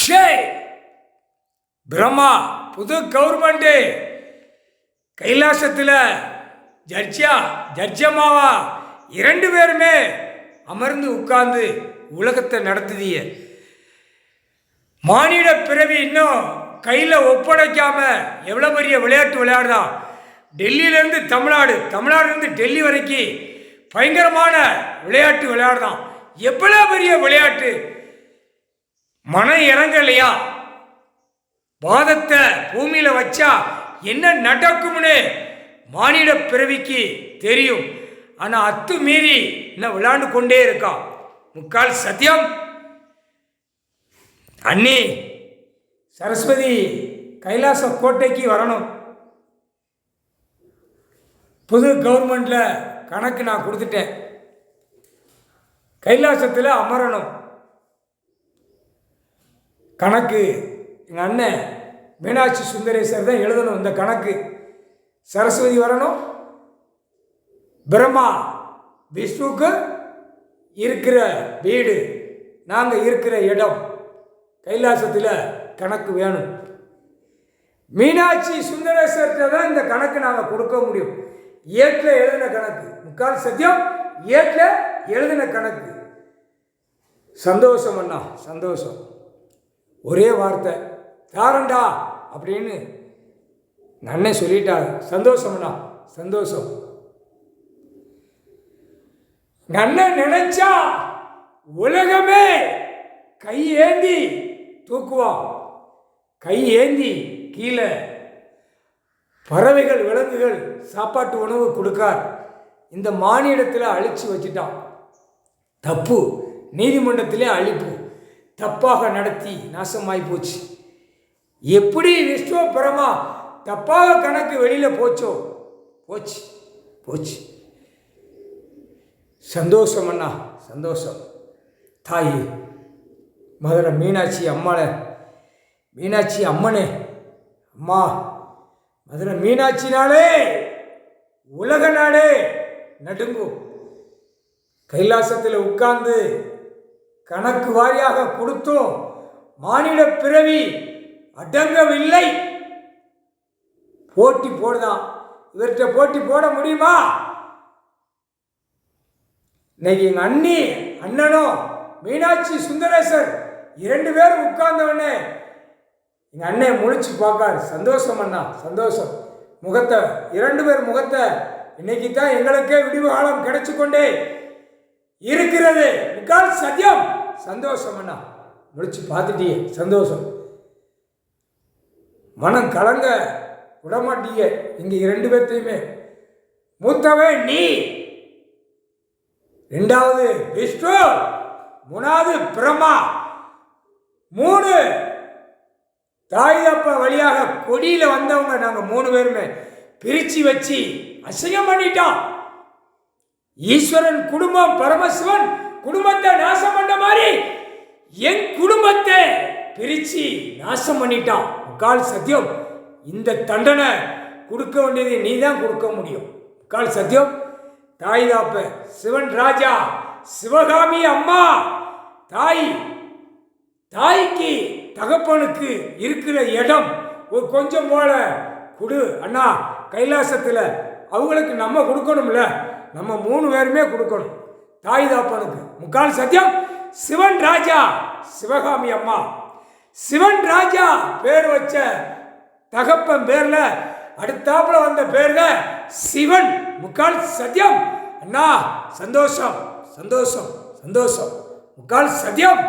டேய் பிரம்மா புது கவர்மெண்ட்டு கைலாசத்தில் ஜட்ஜம்மாவா 2 பேருமே அமர்ந்து உட்கார்ந்து உலகத்தை நடத்துதிய மானிட பிறவி இன்னும் கையில் ஒப்படைக்காம எவ்வளோ பெரிய விளையாட்டு விளையாடுதான். டெல்லியிலேருந்து தமிழ்நாடுலேருந்து டெல்லி வரைக்கும் பயங்கரமான விளையாட்டு விளையாடுதான். எவ்வளோ பெரிய விளையாட்டு. மனம் இறங்கலையா? பாதத்தை பூமியில் வச்சா என்ன நடக்கும்னு மானிட பிறவிக்கு தெரியும். ஆனால் அத்து மீறி இன்னும் விளையாண்டு கொண்டே இருக்கான். முக்கால் சத்தியம். அண்ணி சரஸ்வதி கைலாச கோட்டைக்கு வரணும். புது கவர்மெண்டில் கணக்கு நான் கொடுத்துட்டேன். கைலாசத்தில் அமரணும். கணக்கு எங்கள் அண்ணன் மீனாட்சி சுந்தரேஸ்வர் தான் எழுதணும். இந்த கணக்கு சரஸ்வதி வரணும். பிரம்மா விஷ்ணுக்கு இருக்கிற வீடு, நாங்கள் இருக்கிற இடம், கைலாசத்தில் கணக்கு வேணும். மீனாட்சி சுந்தரேஸ்வர்கிட்ட தான் இந்த கணக்கு நாங்கள் கொடுக்க முடியும். ஏட்டில் எழுதின கணக்கு, முக்கால் சத்தியம். ஏட்டில் எழுதின கணக்கு. சந்தோஷம் அண்ணா, சந்தோஷம். ஒரே வார்த்தை தாரண்டா அப்படின்னு அண்ணன் சொல்லிட்டாரு. சந்தோஷம் அண்ணா, சந்தோஷம். அண்ணன் நினைச்சா உலகமே கை ஏந்தி தூக்குவான். கை ஏந்தி கீழே பறவைகள் விலங்குகள் சாப்பாட்டு உணவு கொடுக்கார். இந்த மானிடத்தில் அழிச்சு வச்சுட்டான். தப்பு. நீதிமன்றத்திலே அழிப்பு. தப்பாக நடத்தி நாசமாகி போச்சு. எப்படி விஷ்ணு பிரம்மா தப்பாக கணக்கு வெளியில் போச்சோ போச்சு போச்சு. சந்தோஷம் அண்ணா, சந்தோஷம். தாயி மதுரை மீனாட்சி அம்மாளே, மீனாட்சி அம்மனே, அம்மா மதுரை மீனாட்சினாலே உலக நாடே நடுங்கும். கைலாசத்தில் உட்கார்ந்து கணக்கு வாரியாக கொடுத்தோம். மானிட பிறவி அடங்கவில்லை. போட்டி போடுதான். இவர்கிட்ட போட்டி போட முடியுமா? இன்னைக்கு எங்கள் அண்ணனும் மீனாட்சி சுந்தரேஸ்வர் 2 பேரும் உட்கார்ந்தவொடனே எங்கள் அண்ணன் முழிச்சு பார்க்காரு. சந்தோஷம் அண்ணா, சந்தோஷம். முகத்தை 2 பேர் முகத்தை இன்னைக்கு தான் எங்களுக்கே விடிவு காலம் கிடைச்சு கொண்டே இருக்கிறது. முக்கால் சத்தியம். சந்தோஷம் அண்ணா, முடிச்சு பார்த்துட்டியே, சந்தோஷம். மனம் கலங்க விடமாட்டீங்க இங்கே 2 பேர்த்தையுமே. மூத்தவன் நீ, 2வது விஷ்ணு, 3வது பிரம்மா. 3 தாய் தப்ப வழியாக கொடியில் வந்தவங்க நாங்கள் 3 பேருமே பிரித்து வச்சு அசிங்கம் பண்ணிட்டோம். ஈஸ்வரன் குடும்பம், பரமசிவன் குடும்பத்தை நாசம் பண்ண மாதிரி என் குடும்பத்தை பிரித்து நாசம் பண்ணிட்டான். முக்கால் சத்தியம். இந்த தண்டனை கொடுக்க வேண்டியது நீ தான் கொடுக்க முடியும். முக்கால் சத்தியம். தாய் தாப்ப சிவன் ராஜா, சிவகாமி அம்மா, தாய்க்கு தகப்பனுக்கு இருக்கிற இடம் ஒரு கொஞ்சம் போல கொடு அண்ணா. கைலாசத்தில் அவங்களுக்கு நம்ம கொடுக்கணும்ல, நம்ம 3 பேருமே கொடுக்கணும். தாய் தாப்பனுக்கு முக்கால் சத்தியம். சிவன் ராஜா, சிவகாமி அம்மா. சிவன் ராஜா பேர் வச்ச தகப்பன் பேர்ல அடுத்தாப்புல வந்த பேர்ல சிவன். முக்கால் சத்தியம் அண்ணா. சந்தோஷம், சந்தோஷம், சந்தோஷம். முக்கால் சத்தியம்.